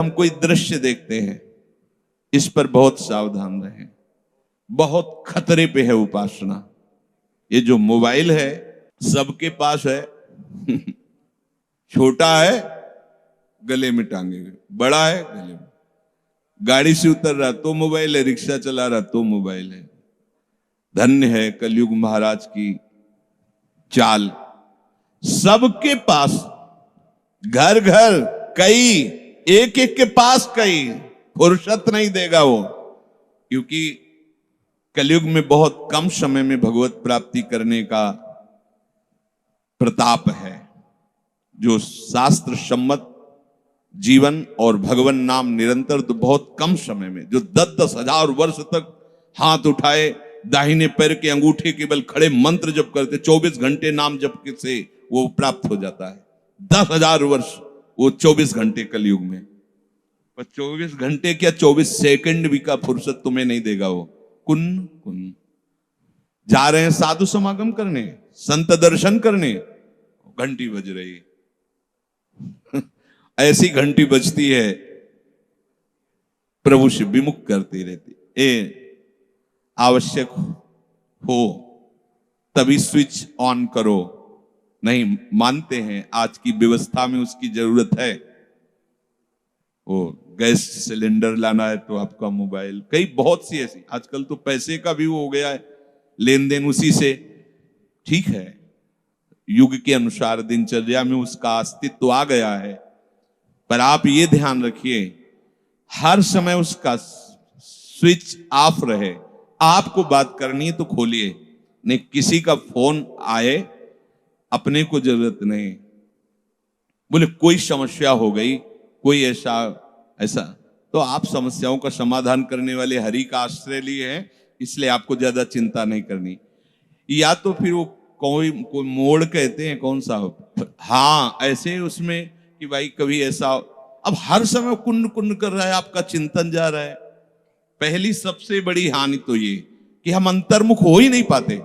हम कोई दृश्य देखते हैं, इस पर बहुत सावधान रहें। बहुत खतरे पे है उपासना। ये जो मोबाइल है सबके पास है। छोटा है गले में टांगेंगे, बड़ा है गले में। गाड़ी से उतर रहा तो मोबाइल है, रिक्शा चला रहा तो मोबाइल है। धन्य है कलयुग महाराज की चाल। सबके पास, घर घर कई, एक एक के पास कई। फुर्सत नहीं देगा वो, क्योंकि कलयुग में बहुत कम समय में भगवत प्राप्ति करने का प्रताप है। जो शास्त्र सम्मत जीवन और भगवान नाम निरंतर, तो बहुत कम समय में, जो 10-10 हजार वर्ष तक हाथ उठाए दाहिने पैर के अंगूठे के बल खड़े मंत्र जप करते, 24 घंटे नाम जप से वो प्राप्त हो जाता है। 10,000 वर्ष, वो 24 घंटे कलयुग में। पर 24 घंटे क्या, 24 सेकंड भी का फुर्सत तुम्हें नहीं देगा वो। कुन कुन जा रहे हैं साधु समागम करने, संत दर्शन करने, घंटी बज रही। ऐसी घंटी बजती है, प्रभु से विमुख करती रहती। आवश्यक हो तभी स्विच ऑन करो। नहीं मानते हैं, आज की व्यवस्था में उसकी जरूरत है। वो गैस सिलेंडर लाना है तो आपका मोबाइल, कई बहुत सी ऐसी, आजकल तो पैसे का भी वो हो गया है, लेन देन उसी से। ठीक है, युग के अनुसार दिनचर्या में उसका अस्तित्व आ गया है, पर आप ये ध्यान रखिए हर समय उसका स्विच ऑफ रहे। आपको बात करनी है तो खोलिए, नहीं किसी का फोन आए, अपने को जरूरत नहीं। बोले कोई समस्या हो गई, कोई ऐसा तो आप समस्याओं का समाधान करने वाले हरि का आश्रय लिए हैं, इसलिए आपको ज्यादा चिंता नहीं करनी। या तो फिर वो कोई मोड़ कहते हैं, कौन सा, हाँ ऐसे उसमें कि भाई कभी ऐसा, अब हर समय कुंड कुंड कर रहा है, आपका चिंतन जा रहा है। पहली सबसे बड़ी हानि तो ये कि हम अंतर्मुख हो ही नहीं पाते।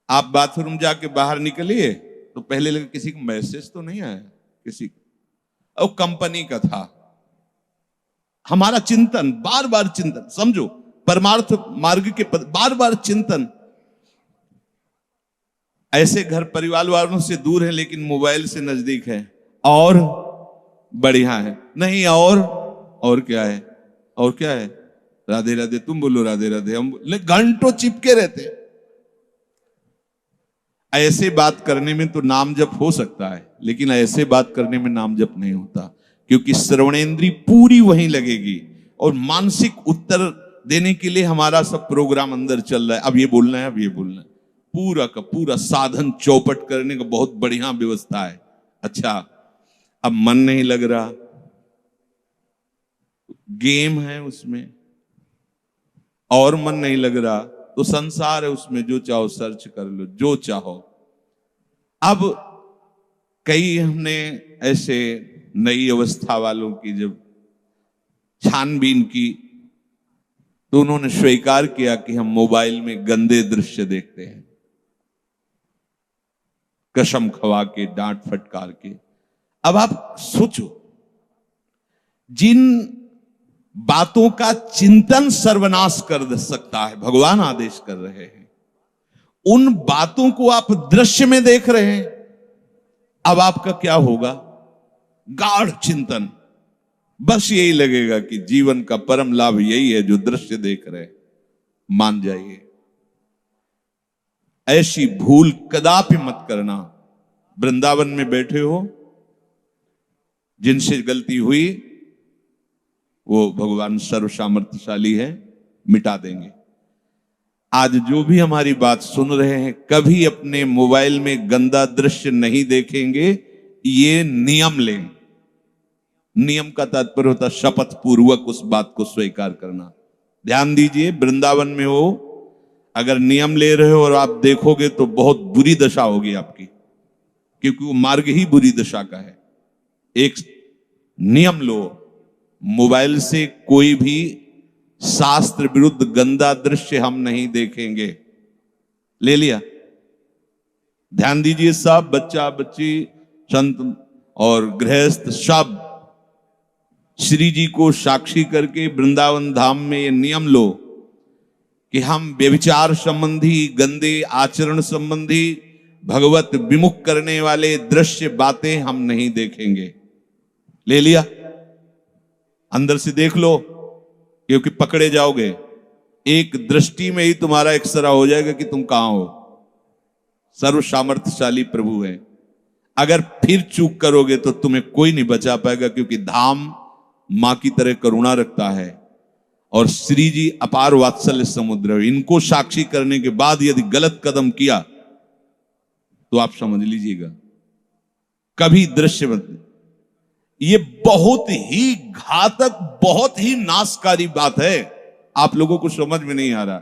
आप बाथरूम जाके बाहर निकलिए तो पहले लगे किसी को मैसेज तो नहीं आया, किसी को, और कंपनी का था। हमारा चिंतन, बार बार चिंतन, समझो परमार्थ मार्ग के बार बार चिंतन। ऐसे घर परिवार वालों से दूर है लेकिन मोबाइल से नजदीक है, और बढ़िया है। नहीं और क्या है, और क्या है, राधे राधे तुम बोलो, राधे राधे हम, घंटों चिपके रहते। ऐसे बात करने में तो नाम जप हो सकता है, लेकिन ऐसे बात करने में नाम जप नहीं होता, क्योंकि श्रवणेंद्री पूरी वहीं लगेगी और मानसिक उत्तर देने के लिए हमारा सब प्रोग्राम अंदर चल रहा है। अब ये बोलना है, अब ये बोलना है, पूरा का पूरा साधन चौपट करने का बहुत बढ़िया व्यवस्था है। अच्छा, अब मन नहीं लग रहा, गेम है उसमें, और मन नहीं लग रहा तो संसार है उसमें, जो चाहो सर्च कर लो, जो चाहो। अब कई हमने ऐसे नई अवस्था वालों की जब छानबीन की तो उन्होंने स्वीकार किया कि हम मोबाइल में गंदे दृश्य देखते हैं, कसम खवा के, डांट फटकार के। अब आप सोचो, जिन बातों का चिंतन सर्वनाश कर सकता है, भगवान आदेश कर रहे हैं, उन बातों को आप दृश्य में देख रहे हैं। अब आपका क्या होगा, गाढ़ चिंतन, बस यही लगेगा कि जीवन का परम लाभ यही है जो दृश्य देख रहे हैं। मान जाइए, ऐसी भूल कदापि मत करना। वृंदावन में बैठे हो, जिनसे गलती हुई वो भगवान सर्व सामर्थ्यशाली है, मिटा देंगे। आज जो भी हमारी बात सुन रहे हैं, कभी अपने मोबाइल में गंदा दृश्य नहीं देखेंगे, ये नियम लें। नियम का तात्पर्य होता शपथ पूर्वक उस बात को स्वीकार करना। ध्यान दीजिए, वृंदावन में हो, अगर नियम ले रहे हो और आप देखोगे तो बहुत बुरी दशा होगी आपकी, क्योंकि वो मार्ग ही बुरी दशा का है। एक नियम लो, मोबाइल से कोई भी शास्त्र विरुद्ध गंदा दृश्य हम नहीं देखेंगे। ले लिया, ध्यान दीजिए, सब बच्चा बच्ची, संत और गृहस्थ सब श्री जी को साक्षी करके वृंदावन धाम में ये नियम लो कि हम व्यभिचार संबंधी, गंदे आचरण संबंधी, भगवत विमुख करने वाले दृश्य बातें हम नहीं देखेंगे। ले लिया, अंदर से देख लो, क्योंकि पकड़े जाओगे। एक दृष्टि में ही तुम्हारा एक्सरा हो जाएगा कि तुम कहां हो। सर्व सामर्थ्यशाली प्रभु है। अगर फिर चूक करोगे तो तुम्हें कोई नहीं बचा पाएगा, क्योंकि धाम मां की तरह करुणा रखता है और श्री जी अपार वात्सल्य समुद्र। इनको साक्षी करने के बाद यदि गलत कदम किया तो आप समझ लीजिएगा कभी दृश्य मत। ये बहुत ही घातक, बहुत ही नाशकारी बात है। आप लोगों को समझ में नहीं आ रहा।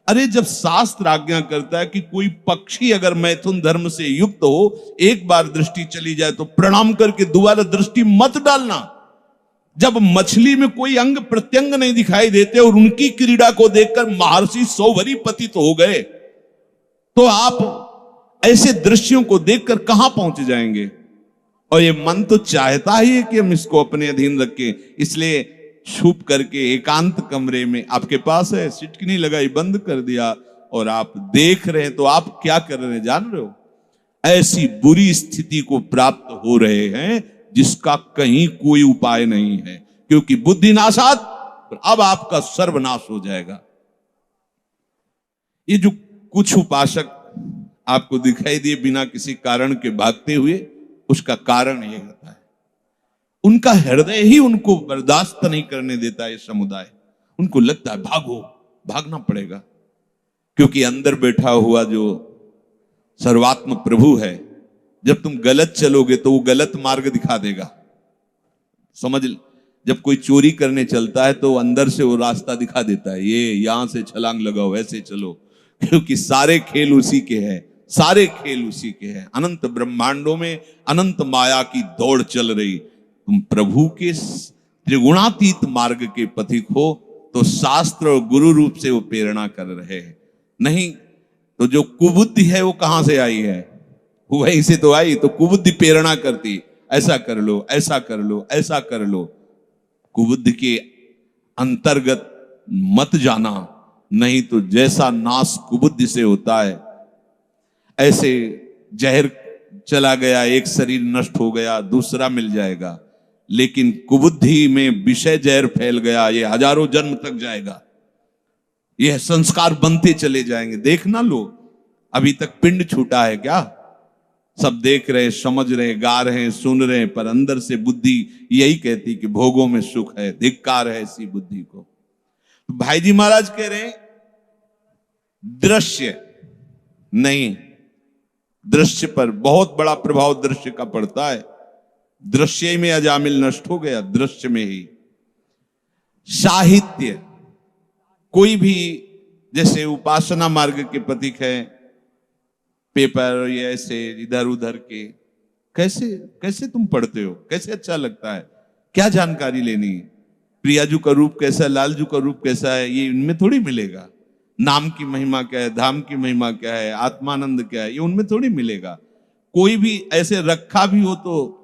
अरे जब शास्त्र आज्ञा करता है कि कोई पक्षी अगर मैथुन धर्म से युक्त हो, एक बार दृष्टि चली जाए तो प्रणाम करके दोबारा दृष्टि मत डालना। जब मछली में कोई अंग प्रत्यंग नहीं दिखाई देते और उनकी क्रीड़ा को देखकर महर्षि सौभरी पतित हो गए, तो आप ऐसे दृश्यों को देखकर कहां पहुंच जाएंगे। और ये मन तो चाहता ही है कि हम इसको अपने अधीन रखें, इसलिए छुप करके एकांत कमरे में आपके पास है, सिटकनी लगाई, बंद कर दिया और आप देख रहे हैं। तो आप क्या कर रहे हैं जान रहे हो? ऐसी बुरी स्थिति को प्राप्त हो रहे हैं जिसका कहीं कोई उपाय नहीं है, क्योंकि बुद्धि नाशात, अब आपका सर्वनाश हो जाएगा। ये जो कुछ उपासक आपको दिखाई दिए बिना किसी कारण के भागते हुए, उसका कारण यह होता है उनका हृदय ही उनको बर्दाश्त नहीं करने देता है। समुदाय उनको लगता है भागो, भागना पड़ेगा, क्योंकि अंदर बैठा हुआ जो सर्वात्म प्रभु है, जब तुम गलत चलोगे तो वो गलत मार्ग दिखा देगा। समझ, जब कोई चोरी करने चलता है तो अंदर से वो रास्ता दिखा देता है, ये यहां से छलांग लगाओ, ऐसे चलो, क्योंकि सारे खेल उसी के हैं, सारे खेल उसी के हैं। अनंत ब्रह्मांडों में अनंत माया की दौड़ चल रही। तुम प्रभु के त्रिगुणातीत मार्ग के पथिक हो तो शास्त्र और गुरु रूप से वो प्रेरणा कर रहे हैं। नहीं तो जो कुबुद्धि है वो कहां से आई है? वहीं से तो आई। तो कुबुद्धि प्रेरणा करती, ऐसा कर लो, ऐसा कर लो, ऐसा कर लो। कुबुद्धि के अंतर्गत मत जाना, नहीं तो जैसा नाश कुबुद्धि से होता है, ऐसे जहर चला गया, एक शरीर नष्ट हो गया, दूसरा मिल जाएगा। लेकिन कुबुद्धि में विषय जहर फैल गया, ये हजारों जन्म तक जाएगा। ये संस्कार बनते चले जाएंगे। देखना लो, अभी तक पिंड छूटा है क्या? सब देख रहे, समझ रहे, गा रहे, सुन रहे, पर अंदर से बुद्धि यही कहती कि भोगों में सुख है। धिक्कार है ऐसी बुद्धि को। भाई जी महाराज कह रहे हैं दृश्य नहीं, दृश्य पर बहुत बड़ा प्रभाव दृश्य का पड़ता है। दृश्य में अजामिल नष्ट हो गया, दृश्य में ही। साहित्य, कोई भी जैसे उपासना मार्ग के प्रतीक है, पेपर ये ऐसे इधर उधर के, कैसे कैसे तुम पढ़ते हो? कैसे अच्छा लगता है? क्या जानकारी लेनी है? प्रियाजू का रूप कैसा है, लालजू का रूप कैसा है, ये इनमें थोड़ी मिलेगा। नाम की महिमा क्या है, धाम की महिमा क्या है, आत्मानंद क्या है, ये उनमें थोड़ी मिलेगा। कोई भी ऐसे रखा भी हो तो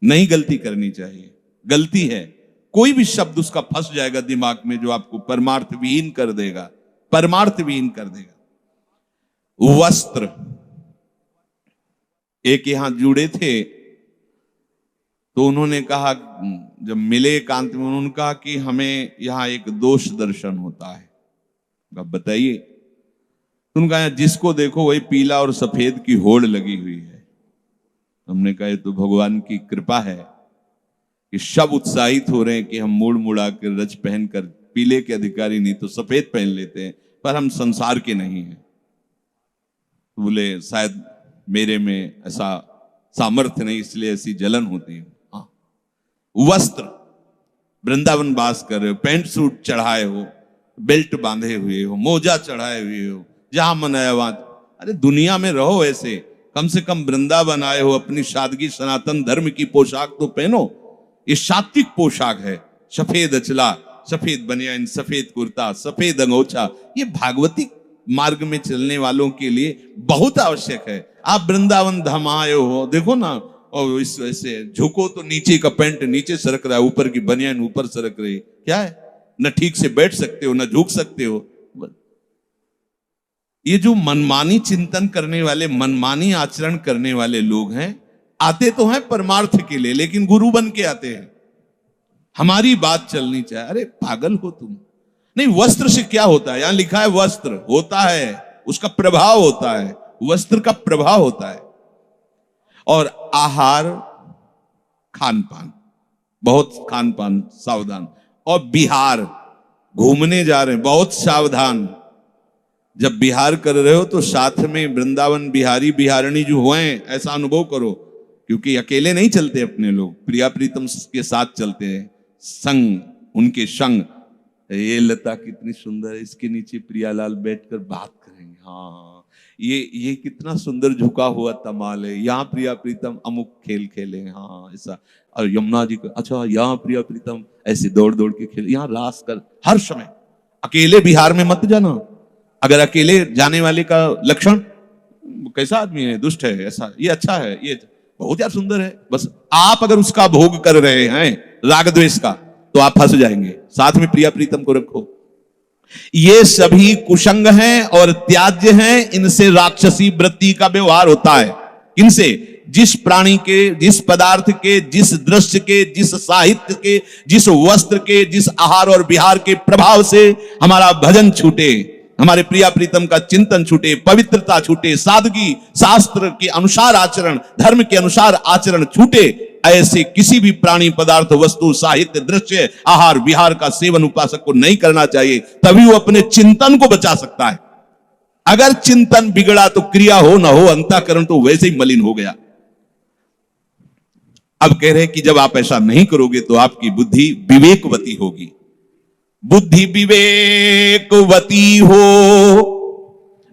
नहीं गलती करनी चाहिए। गलती है, कोई भी शब्द उसका फंस जाएगा दिमाग में जो आपको परमार्थ विहीन कर देगा, परमार्थ विहीन कर देगा। वस्त्र, एक यहां जुड़े थे तो उन्होंने कहा, जब मिले एकांत में, उन्होंने कहा कि हमें यहां एक दोष दर्शन होता है। अब बताइए। उन्होंने कहा जिसको देखो वही पीला और सफेद की होड़ लगी हुई है। हमने कहा तो भगवान की कृपा है कि सब उत्साहित हो रहे हैं कि हम मुड़ मुड़ा कर रज पहनकर, पीले के अधिकारी नहीं तो सफेद पहन लेते हैं, पर हम संसार के नहीं हैं। बोले शायद मेरे में ऐसा सामर्थ्य नहीं, इसलिए ऐसी जलन होती है। हाँ, वस्त्र, वृंदावन वास कर रहे हो, पैंट सूट चढ़ाए हो, बेल्ट बांधे हुए हो, मोजा चढ़ाए हुए हो, जहां मन आया वहां। अरे दुनिया में रहो ऐसे, कम से कम वृंदावन आए हो, अपनी सादगी सनातन धर्म की पोशाक तो पहनो। ये सात्विक पोशाक है, सफेद अचला, सफेद बनियान, सफेद कुर्ता, सफेद अंगोछा। ये भागवती मार्ग में चलने वालों के लिए बहुत आवश्यक है। आप वृंदावन धाम आए हो, देखो ना, और इस वैसे झुको तो नीचे का पैंट नीचे सरक रहा है, ऊपर की बनियान ऊपर सरक रही, क्या है? न ठीक से बैठ सकते हो न झुक सकते हो। ये जो मनमानी चिंतन करने वाले, मनमानी आचरण करने वाले लोग हैं, आते तो हैं परमार्थ के लिए, लेकिन गुरु बन के आते हैं। हमारी बात चलनी चाहिए। अरे पागल हो तुम? नहीं, वस्त्र से क्या होता है? यहां लिखा है वस्त्र होता है, उसका प्रभाव होता है, वस्त्र का प्रभाव होता है। और आहार, खान पान, बहुत खान पान सावधान। और बिहार, घूमने जा रहे हैं, बहुत सावधान। जब बिहार कर रहे हो तो साथ में वृंदावन बिहारी बिहारणी जो हुए हैं, ऐसा अनुभव करो, क्योंकि अकेले नहीं चलते अपने लोग, प्रिया प्रीतम के साथ चलते हैं, संग, उनके संग। ये लता कितनी सुंदर है, इसके नीचे प्रियालाल बैठकर बात करेंगे। हाँ, ये कितना सुंदर झुका हुआ तमाल है, यहाँ प्रिया प्रीतम अमुक खेल खेले, हाँ ऐसा। और यमुना जी का, अच्छा यहाँ प्रिया प्रीतम ऐसे दौड़ दौड़ के खेले, यहाँ रास कर। हर समय अकेले बिहार में मत जाना। अगर अकेले जाने वाले का लक्षण, कैसा आदमी है, दुष्ट है, ऐसा, ये अच्छा है, ये बहुत यार सुंदर है, बस आप अगर उसका भोग कर रहे हैं राग द्वेष का, तो आप फंस जाएंगे। साथ में प्रिया प्रीतम को रखो। ये सभी कुसंग हैं और त्याज्य हैं, इनसे राक्षसी वृत्ति का व्यवहार होता है। इनसे जिस प्राणी के, जिस पदार्थ के, जिस दृश्य के, जिस साहित्य के, जिस वस्त्र के, जिस आहार और विहार के प्रभाव से हमारा भजन छूटे, हमारे प्रिया प्रीतम का चिंतन छूटे, पवित्रता छूटे, सादगी, शास्त्र के अनुसार आचरण, धर्म के अनुसार आचरण छूटे, ऐसे किसी भी प्राणी, पदार्थ, वस्तु, साहित्य, दृश्य, आहार विहार का सेवन उपासक को नहीं करना चाहिए। तभी वो अपने चिंतन को बचा सकता है। अगर चिंतन बिगड़ा तो क्रिया हो ना हो, अंतःकरण तो वैसे ही मलिन हो गया। अब कह रहे हैं कि जब आप ऐसा नहीं करोगे तो आपकी बुद्धि विवेकवती होगी। बुद्धि विवेकवती हो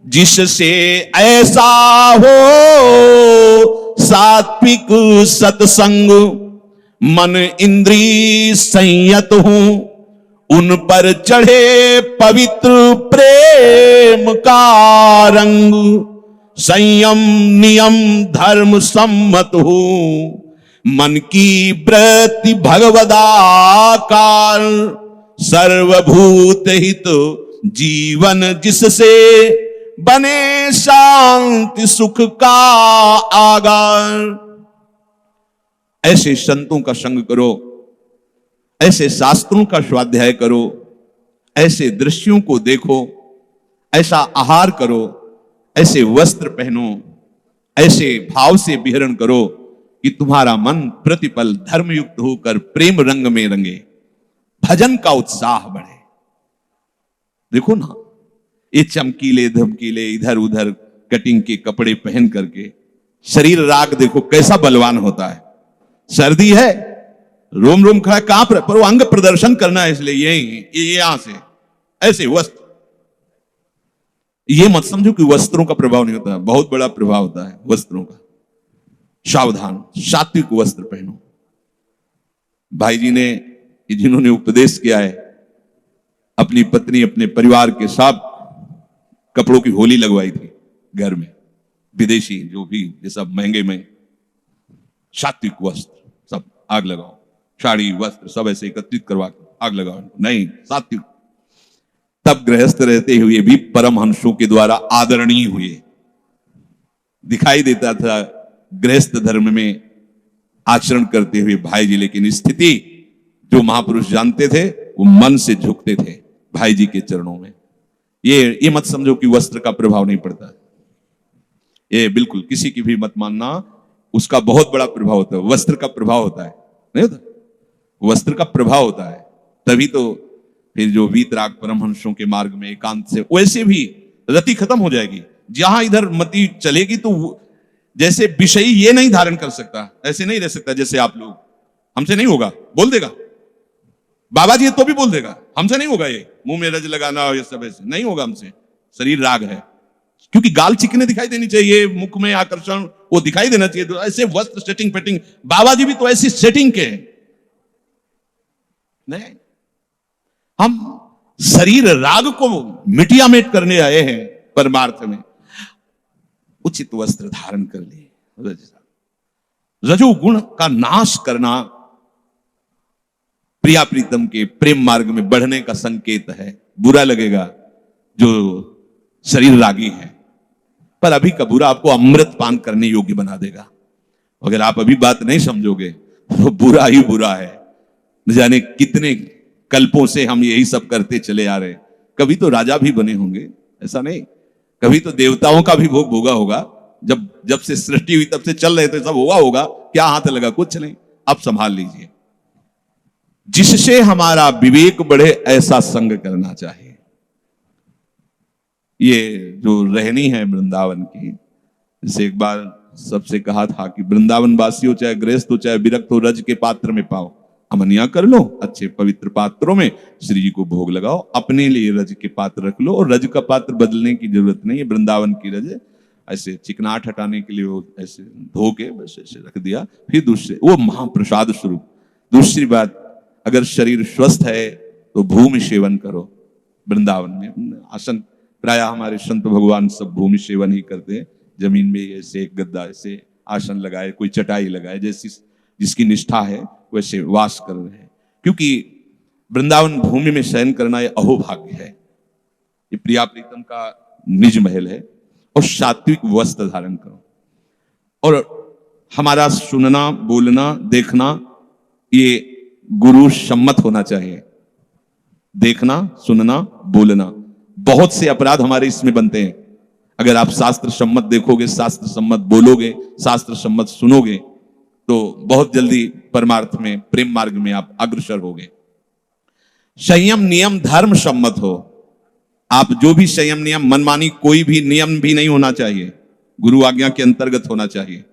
जिससे ऐसा हो सात्विक सत्संग, मन इंद्रिय संयत हो, उन पर चढ़े पवित्र प्रेम का रंग, संयम नियम धर्म सम्मत हो, मन की वृत्ति भगवदाकार, सर्वभूत हित जीवन जिससे बने शांति सुख का आगार। ऐसे संतों का संग करो, ऐसे शास्त्रों का स्वाध्याय करो, ऐसे दृश्यों को देखो, ऐसा आहार करो, ऐसे वस्त्र पहनो, ऐसे भाव से विहरण करो कि तुम्हारा मन प्रतिपल धर्मयुक्त होकर प्रेम रंग में रंगे, भजन का उत्साह बढ़े। देखो ना, ये चमकीले धमकीले इधर उधर कटिंग के कपड़े पहन करके शरीर राग देखो कैसा बलवान होता है। सर्दी है, रोम रोम खड़ा कांप रहा, पर वो अंग प्रदर्शन करना है, इसलिए ये यहां से ऐसे वस्त्र। ये मत समझो कि वस्त्रों का प्रभाव नहीं होता, बहुत बड़ा प्रभाव होता है वस्त्रों का। सावधान, सात्विक वस्त्र पहनो। भाई जी ने, जिन्होंने उपदेश किया है, अपनी पत्नी अपने परिवार के साथ कपड़ों की होली लगवाई थी घर में। विदेशी जो भी ये सब महंगे में, सात्विक वस्त्र सब आग लगाओ, साड़ी वस्त्र सब ऐसे एकत्रित करवा आग लगाओ। नहीं, सात्विक। तब गृहस्थ रहते हुए भी परमहंसों के द्वारा आदरणीय हुए। दिखाई देता था गृहस्थ धर्म में आचरण करते हुए भाई जी, लेकिन स्थिति जो महापुरुष जानते थे वो मन से झुकते थे भाई जी के चरणों में। ये मत समझो कि वस्त्र का प्रभाव नहीं पड़ता, ये बिल्कुल किसी की भी मत मानना, उसका बहुत बड़ा प्रभाव होता है। वस्त्र का प्रभाव होता है, नहीं होता? वस्त्र का प्रभाव होता है, तभी तो फिर जो वीतराग परमहंसों के मार्ग में एकांत से, वैसे भी रति खत्म हो जाएगी। जहां इधर मति चलेगी तो जैसे विषयी ये नहीं धारण कर सकता, ऐसे नहीं रह सकता जैसे आप लोग। हमसे नहीं होगा, बोल देगा बाबा जी, तो भी बोल देगा हमसे नहीं होगा, ये मुंह में रज लगाना ये सब ऐसे नहीं होगा हमसे। शरीर राग है, क्योंकि गाल चिकने दिखाई देनी चाहिए, मुख में आकर्षण वो दिखाई देना चाहिए, तो ऐसे वस्त्र सेटिंग पेटिंग। बाबा जी भी तो ऐसी सेटिंग के नहीं। हम शरीर राग को मिटियामेट करने आए हैं परमार्थ में। उचित वस्त्र धारण कर लिए। रजोगुण का नाश करना प्रिया प्रीतम के प्रेम मार्ग में बढ़ने का संकेत है। बुरा लगेगा जो शरीर रागी है, पर अभी का बुरा आपको अमृत पान करने योग्य बना देगा। अगर आप अभी बात नहीं समझोगे तो बुरा ही बुरा है। न जाने कितने कल्पों से हम यही सब करते चले आ रहे। कभी तो राजा भी बने होंगे, ऐसा नहीं, कभी तो देवताओं का भी भोग भोगा होगा। जब से सृष्टि हुई तब से चल रहे थे, सब हुआ होगा। क्या हाथ लगा? कुछ नहीं। अब संभाल लीजिए, जिससे हमारा विवेक बढ़े ऐसा संग करना चाहिए। ये जो रहनी है वृंदावन की, जैसे एक बार सबसे कहा था कि वृंदावन वासी हो, चाहे गृहस्थ हो, चाहे विरक्त हो, रज के पात्र में पाओ, अमनिया कर लो, अच्छे पवित्र पात्रों में श्री जी को भोग लगाओ, अपने लिए रज के पात्र रख लो। और रज का पात्र बदलने की जरूरत नहीं है। वृंदावन की रज ऐसे चिकनाहट हटाने के लिए वो ऐसे धो के बस ऐसे रख दिया, फिर दूसरे वो महाप्रसाद स्वरूप। दूसरी बात, अगर शरीर स्वस्थ है तो भूमि सेवन करो। वृंदावन में आसन, प्राय हमारे संत भगवान सब भूमि सेवन ही करते हैं। जमीन में ऐसे एक गद्दा ऐसे आसन लगाए, कोई चटाई लगाए, जैसी जिसकी निष्ठा है वैसे वास कर रहे हैं। क्योंकि वृंदावन भूमि में शयन करना यह अहोभाग्य है। ये प्रिया प्रीतम का निज महल है। और सात्विक वस्त्र धारण करो। और हमारा सुनना, बोलना, देखना ये गुरु सम्मत होना चाहिए। देखना, सुनना, बोलना, बहुत से अपराध हमारे इसमें बनते हैं। अगर आप शास्त्र सम्मत देखोगे, शास्त्र सम्मत बोलोगे, शास्त्र सम्मत सुनोगे, तो बहुत जल्दी परमार्थ में, प्रेम मार्ग में आप अग्रसर होगे। संयम, नियम, धर्म सम्मत हो। आप जो भी संयम, नियम, मनमानी कोई भी नियम भी नहीं होना चाहिए, गुरु आज्ञा के अंतर्गत होना चाहिए।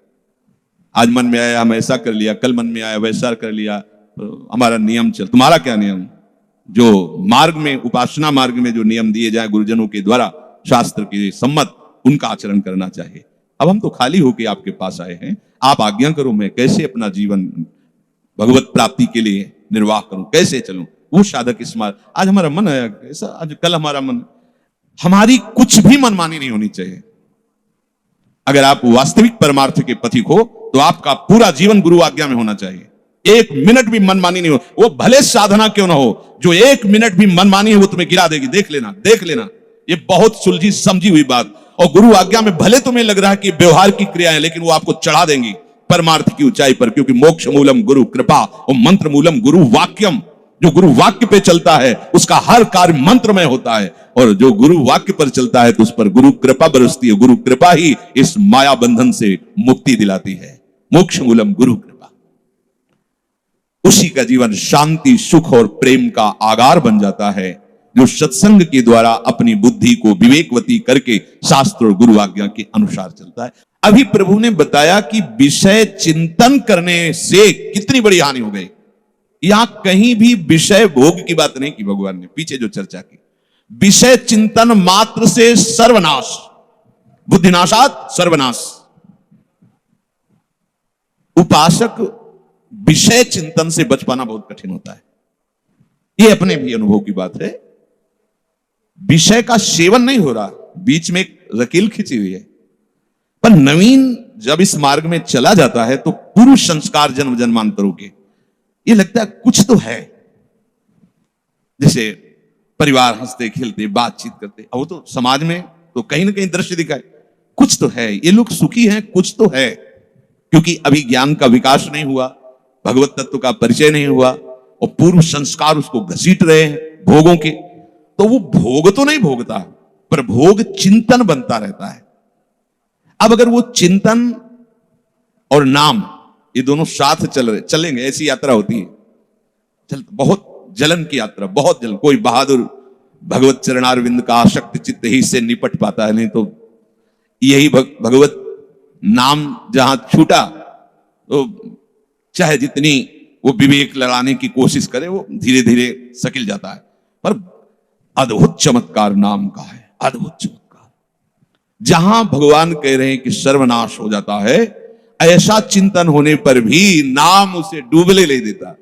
आज मन में आया हम ऐसा कर लिया, कल मन में आया वैसा कर लिया, तो हमारा नियम चल। तुम्हारा क्या नियम? जो मार्ग में, उपासना मार्ग में जो नियम दिए जाए गुरुजनों के द्वारा, शास्त्र के सम्मत, उनका आचरण करना चाहिए। अब हम तो खाली होके आपके पास आए हैं, आप आज्ञा करो, मैं कैसे अपना जीवन भगवत प्राप्ति के लिए निर्वाह करूं, कैसे चलूं। वो साधक इस मार्ग, आज हमारा मन है ऐसा, आज कल हमारा मन, हमारी कुछ भी मनमानी नहीं होनी चाहिए। अगर आप वास्तविक परमार्थ के पथिक हो तो आपका पूरा जीवन गुरु आज्ञा में होना चाहिए। एक मिनट भी मनमानी नहीं हो। वो भले साधना क्यों ना हो, जो एक मिनट भी मनमानी है वो तुम्हें गिरा देगी। देख लेना, देख लेना। ये बहुत सुलझी समझी हुई बात। और गुरु आज्ञा में भले तुम्हें लग रहा है कि व्यवहार की क्रिया है, लेकिन वो आपको चढ़ा देंगी परमार्थ की ऊंचाई पर। क्योंकि मोक्ष मूलम गुरु कृपा और मंत्र मूलम गुरु वाक्यम। जो गुरु वाक्य पे चलता है उसका हर कार्य मंत्रमय होता है, और जो गुरु वाक्य पर चलता है तो उस पर गुरु कृपा बरसती है। गुरु कृपा ही इस माया बंधन से मुक्ति दिलाती है। मोक्ष मूलम गुरु कृपा। उसी का जीवन शांति, सुख और प्रेम का आगार बन जाता है, जो सत्संग के द्वारा अपनी बुद्धि को विवेकवती करके शास्त्र और गुरु आज्ञा के अनुसार चलता है। अभी प्रभु ने बताया कि विषय चिंतन करने से कितनी बड़ी हानि हो गई। यहां कहीं भी विषय भोग की बात नहीं की भगवान ने, पीछे जो चर्चा की। विषय चिंतन मात्र से सर्वनाश, बुद्धिनाशात सर्वनाश। उपासक विषय चिंतन से बच पाना बहुत कठिन होता है। यह अपने भी अनुभव की बात है। विषय का सेवन नहीं हो रहा, बीच में एक रकील खिंची हुई है। पर नवीन जब इस मार्ग में चला जाता है तो पूर्व संस्कार जन्म जन्मांतरों के, ये लगता है कुछ तो है। जैसे परिवार हंसते खेलते बातचीत करते, अब वो तो समाज में तो कहीं ना कहीं दृश्य दिखाए, कुछ तो है, ये लोग सुखी हैं, कुछ तो है। क्योंकि अभी ज्ञान का विकास नहीं हुआ, भगवत तत्व का परिचय नहीं हुआ, और पूर्व संस्कार उसको घसीट रहे हैं भोगों के। तो वो भोग तो नहीं भोगता, पर भोग चिंतन बनता रहता है। अब अगर वो चिंतन और नाम ये दोनों साथ चलेंगे, ऐसी यात्रा होती है। बहुत जलन की यात्रा, बहुत जलन। कोई बहादुर भगवत चरणारविंद का आसक्त चित्त ही से निपट पाता है, नहीं तो यही भगवत नाम जहां छूटा तो चाहे जितनी वो विवेक लड़ाने की कोशिश करे, वो धीरे धीरे सकिल जाता है। पर अद्भुत चमत्कार नाम का है, अद्भुत चमत्कार। जहां भगवान कह रहे हैं कि सर्वनाश हो जाता है, ऐसा चिंतन होने पर भी नाम उसे डूबले ले देता,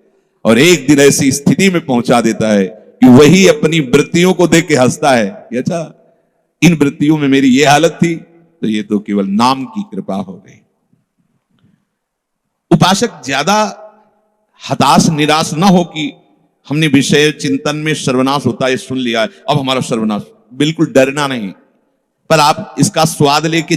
और एक दिन ऐसी स्थिति में पहुंचा देता है कि वही अपनी वृत्तियों को देख के हंसता है कि अच्छा, इन वृत्तियों में मेरी ये हालत थी, तो ये तो केवल नाम की कृपा हो गई। उपासक ज्यादा हताश निराश ना हो कि हमने विषय चिंतन में सर्वनाश होता है सुन लिया है, अब हमारा सर्वनाश। बिल्कुल डरना नहीं, पर आप इसका स्वाद लेके